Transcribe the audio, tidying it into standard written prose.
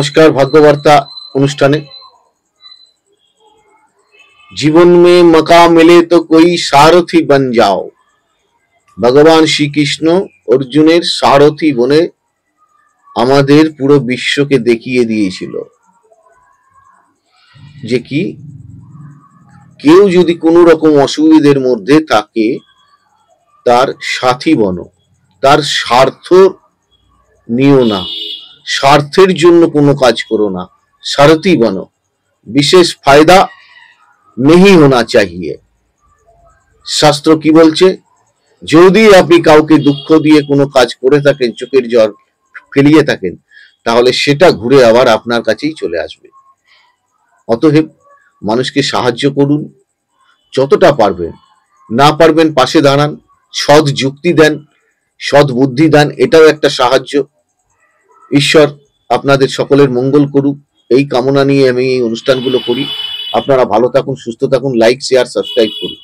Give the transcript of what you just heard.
नमस्कार भाग्यवार्ता अनुष्ठाने जीवन में मौका मिले तो कोई सारथी बन जाओ। भगवान श्रीकृष्ण अर्जुनेर सारथी बने आमादेर पुरो विश्वके देखिए दिएछिल जे कि केउ यदि कोनो रकम असुविधार मध्य थाके तार साथी बनो, तार स्वार्थ निओ ना, स्वार्थेर जन्य कोनो काज करो ना, सारथी बनो। विशेष फायदा नहीं होना चाहिए। शास्त्र की बोलছে যদি আপনি কাউকে দুঃখ দিয়ে কোনো কাজ করে থাকেন, চোখের জল ফেলিয়ে থাকেন, তাহলে সেটা ঘুরে আবার আপনার কাছেই চলে আসবে। অতএব মানুষকে সাহায্য করুন যতটা পারবেন, না পারবেন পাশে দাঁড়ান, সৎ যুক্তি দেন, সৎ বুদ্ধি দেন, এটাও একটা সাহায্য। ঈশ্বর আপনাদের সকলের মঙ্গল করুক এই কামনা নিয়ে আমি এই অনুষ্ঠানগুলো করি। আপনারা ভালো থাকুন, সুস্থ থাকুন, লাইক শেয়ার সাবস্ক্রাইব করুন।